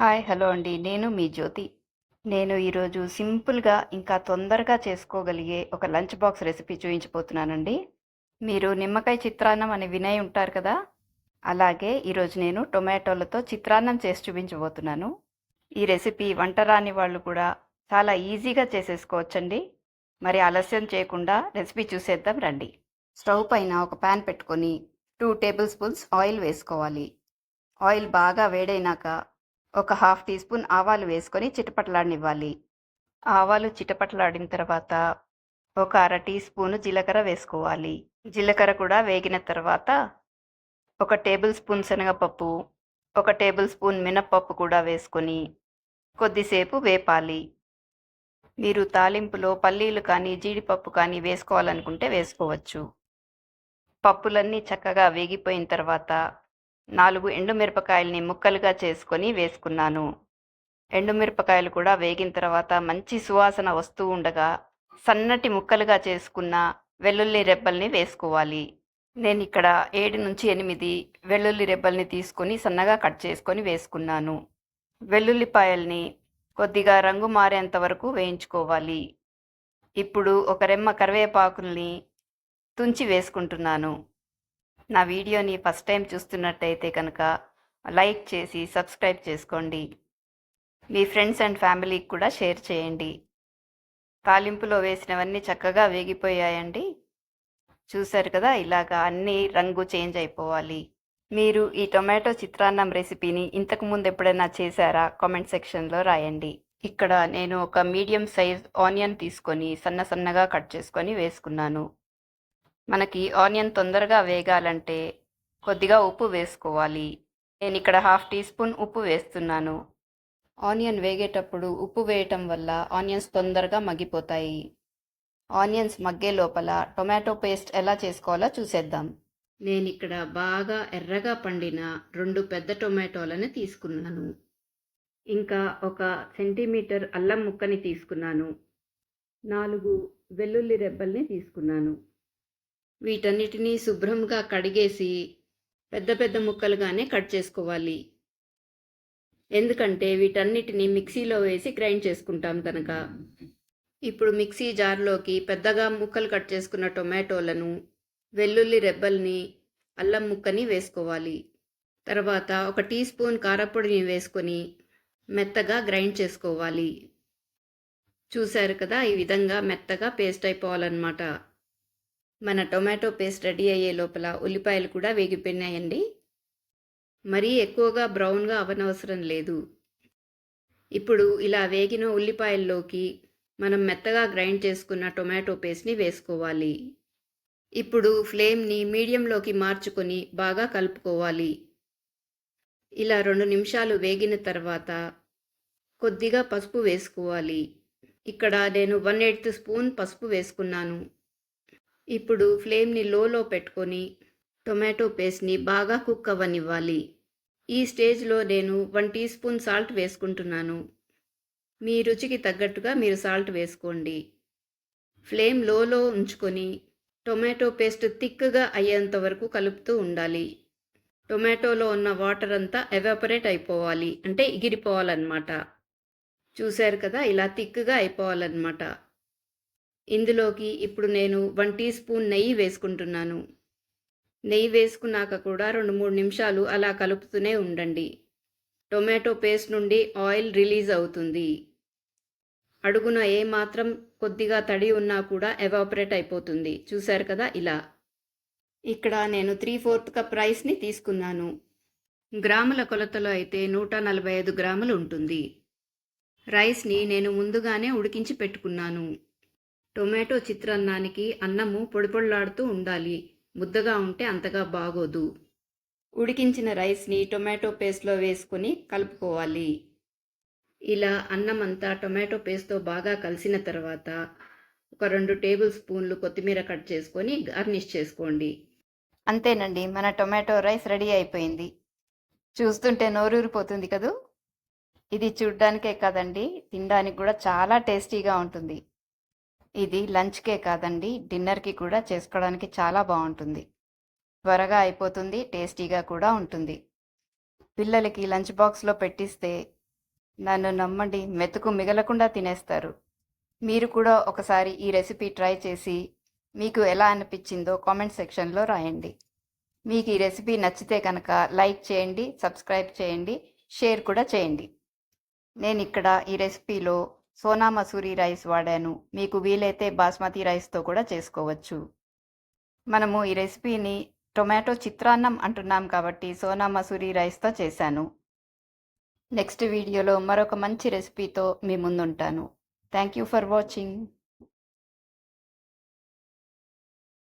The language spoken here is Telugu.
హాయ్ హలో అండి. నేను మీ జ్యోతి. నేను ఈరోజు సింపుల్‌గా ఇంకా తొందరగా చేసుకోగలిగే ఒక లంచ్ బాక్స్ రెసిపీ చూయించబోతున్నానండి. మీరు నిమ్మకాయ చిత్రాన్నం అని వినే ఉంటారు కదా! అలాగే ఈరోజు నేను టొమాటోలతో చిత్రాన్నం చేసి చూపించబోతున్నాను. ఈ రెసిపీ వంట రాని వాళ్ళు కూడా చాలా ఈజీగా చేసేసుకోవచ్చండి. మరి ఆలస్యం చేయకుండా రెసిపీ చూసేద్దాం రండి. స్టవ్ పైన ఒక పాన్ పెట్టుకొని 2 టేబుల్ స్పూన్స్ ఆయిల్ వేసుకోవాలి. ఆయిల్ బాగా వేడైనాక ఒక హాఫ్ టీ స్పూన్ ఆవాలు వేసుకొని చిటపటలాడనివ్వాలి. ఆవాలు చిటపటలాడిన తర్వాత ఒక అర టీ స్పూను జీలకర్ర వేసుకోవాలి. జీలకర్ర కూడా వేగిన తర్వాత ఒక టేబుల్ స్పూన్ శనగపప్పు, ఒక టేబుల్ స్పూన్ మినప్పప్పు కూడా వేసుకొని కొద్దిసేపు వేపాలి. మీరు తాలింపులో పల్లీలు కానీ జీడిపప్పు కానీ వేసుకోవాలనుకుంటే వేసుకోవచ్చు. పప్పులన్నీ చక్కగా వేగిపోయిన తర్వాత 4 ఎండుమిరపకాయల్ని ముక్కలుగా చేసుకొని వేసుకున్నాను. ఎండుమిరపకాయలు కూడా వేగిన తర్వాత మంచి సువాసన వస్తూ ఉండగా సన్నటి ముక్కలుగా చేసుకున్న వెల్లుల్లి రెబ్బల్ని వేసుకోవాలి. నేనిక్కడ 7-8 వెల్లుల్లి రెబ్బల్ని తీసుకొని సన్నగా కట్ చేసుకొని వేసుకున్నాను. వెల్లుల్లిపాయల్ని కొద్దిగా రంగు మారేంత వరకు వేయించుకోవాలి. ఇప్పుడు ఒక రెమ్మ కరివేపాకుల్ని తుంచి వేసుకుంటున్నాను. నా వీడియోని ఫస్ట్ టైం చూస్తున్నట్టయితే కనుక లైక్ చేసి సబ్స్క్రైబ్ చేసుకోండి. మీ ఫ్రెండ్స్ అండ్ ఫ్యామిలీకి కూడా షేర్ చేయండి. తాలింపులో వేసినవన్నీ చక్కగా వేగిపోయాయండి. చూశారు కదా, ఇలాగా అన్నీ రంగు చేంజ్ అయిపోవాలి. మీరు ఈ టొమాటో చిత్రాన్నం రెసిపీని ఇంతకు ముందు ఎప్పుడైనా చేశారా? కామెంట్ సెక్షన్లో రాయండి. ఇక్కడ నేను ఒక మీడియం సైజ్ ఆనియన్ తీసుకొని సన్నగా కట్ చేసుకొని వేసుకున్నాను. మనకి ఆనియన్ తొందరగా వేగాలంటే కొద్దిగా ఉప్పు వేసుకోవాలి. నేను ఇక్కడ హాఫ్ టీ స్పూన్ ఉప్పు వేస్తున్నాను. ఆనియన్ వేగేటప్పుడు ఉప్పు వేయటం వల్ల ఆనియన్స్ తొందరగా మగ్గిపోతాయి. ఆనియన్స్ మగ్గే లోపల టొమాటో పేస్ట్ ఎలా చేసుకోవాలో చూసేద్దాం. నేను ఇక్కడ బాగా ఎర్రగా పండిన 2 పెద్ద టొమాటోలను తీసుకున్నాను. ఇంకా 1 సెంటీమీటర్ అల్లం ముక్కని తీసుకున్నాను. 4 వెల్లుల్లి రెబ్బల్ని తీసుకున్నాను. వీటన్నిటినీ శుభ్రంగా కడిగేసి పెద్ద ముక్కలుగానే కట్ చేసుకోవాలి. ఎందుకంటే వీటన్నిటిని మిక్సీలో వేసి గ్రైండ్ చేసుకుంటాం కనుక. ఇప్పుడు మిక్సీ జార్లోకి పెద్దగా ముక్కలు కట్ చేసుకున్న టొమాటోలను, వెల్లుల్లి రెబ్బల్ని, అల్లం ముక్కని వేసుకోవాలి. తర్వాత 1 టీ స్పూన్ కారపొడిని వేసుకొని మెత్తగా గ్రైండ్ చేసుకోవాలి. చూశారు కదా, ఈ విధంగా మెత్తగా పేస్ట్ అయిపోవాలన్నమాట. మన టొమాటో పేస్ట్ రెడీ అయ్యే లోపల ఉల్లిపాయలు కూడా వేగిపోయినాయండి. మరీ ఎక్కువగా బ్రౌన్గా అవనవసరం లేదు. ఇప్పుడు ఇలా వేగిన ఉల్లిపాయల్లోకి మనం మెత్తగా గ్రైండ్ చేసుకున్న టొమాటో పేస్ట్ని వేసుకోవాలి. ఇప్పుడు ఫ్లేమ్ని మీడియంలోకి మార్చుకొని బాగా కలుపుకోవాలి. ఇలా 2 నిమిషాలు వేగిన తర్వాత కొద్దిగా పసుపు వేసుకోవాలి. ఇక్కడ నేను 1/8 స్పూన్ పసుపు వేసుకున్నాను. ఇప్పుడు ఫ్లేమ్ని లోలో పెట్టుకొని టొమాటో పేస్ట్ని బాగా కుక్ అవ్వనివ్వాలి. ఈ స్టేజ్లో నేను 1 టీ స్పూన్ సాల్ట్ వేసుకుంటున్నాను. మీ రుచికి తగ్గట్టుగా మీరు సాల్ట్ వేసుకోండి. ఫ్లేమ్ లోలో ఉంచుకొని టొమాటో పేస్ట్ థిక్గా అయ్యేంత వరకు కలుపుతూ ఉండాలి. టొమాటోలో ఉన్న వాటర్ అంతా ఎవాపరేట్ అయిపోవాలి, అంటే ఎగిరిపోవాలన్నమాట. చూశారు కదా, ఇలా థిక్గా అయిపోవాలన్నమాట. ఇందులోకి ఇప్పుడు నేను 1 టీ స్పూన్ నెయ్యి వేసుకుంటున్నాను. నెయ్యి వేసుకున్నాక కూడా 2-3 నిమిషాలు అలా కలుపుతూనే ఉండండి. టొమాటో పేస్ట్ నుండి ఆయిల్ రిలీజ్ అవుతుంది. అడుగున ఏమాత్రం కొద్దిగా తడి ఉన్నా కూడా ఎవాపరేట్ అయిపోతుంది. చూశారు కదా, ఇలా. ఇక్కడ నేను 3/4 కప్ రైస్ని తీసుకున్నాను. గ్రాముల కొలతలో అయితే 145 గ్రాములు ఉంటుంది. రైస్ని నేను ముందుగానే ఉడికించి పెట్టుకున్నాను. టొమాటో చిత్రాన్నానికి అన్నము పొడిపొడిలాడుతూ ఉండాలి. ముద్దగా ఉంటే అంతగా బాగోదు. ఉడికించిన రైస్ని టొమాటో పేస్ట్లో వేసుకొని కలుపుకోవాలి. ఇలా అన్నం అంతా టొమాటో పేస్ట్తో బాగా కలిసిన తర్వాత ఒక 2 టేబుల్ స్పూన్లు కొత్తిమీర కట్ చేసుకొని గార్నిష్ చేసుకోండి. అంతేనండి, మన టొమాటో రైస్ రెడీ అయిపోయింది. చూస్తుంటే నోరూరిపోతుంది కదూ. ఇది చూడ్డానికే కాదండి, తినడానికి కూడా చాలా టేస్టీగా ఉంటుంది. ఇది లంచ్కే కాదండి, డిన్నర్కి కూడా చేసుకోవడానికి చాలా బాగుంటుంది. త్వరగా అయిపోతుంది, టేస్టీగా కూడా ఉంటుంది. పిల్లలకి లంచ్ బాక్స్లో పెట్టిస్తే నన్ను నమ్మండి, మెతుకు మిగలకుండా తినేస్తారు. మీరు కూడా ఒకసారి ఈ రెసిపీ ట్రై చేసి మీకు ఎలా అనిపించిందో కామెంట్ సెక్షన్లో రాయండి. మీకు ఈ రెసిపీ నచ్చితే కనుక లైక్ చేయండి, సబ్స్క్రైబ్ చేయండి, షేర్ కూడా చేయండి. నేను ఇక్కడ ఈ రెసిపీలో సోనా మసూరి రైస్ వాడాను. మీకు వీలైతే బాస్మతి రైస్తో కూడా చేసుకోవచ్చు. మనము ఈ రెసిపీని టొమాటో చిత్రాన్నం అంటున్నాం కాబట్టి సోనా మసూరి రైస్తో చేశాను. నెక్స్ట్ వీడియోలో మరొక మంచి రెసిపీతో మీ ముందుంటాను. Thank you for watching.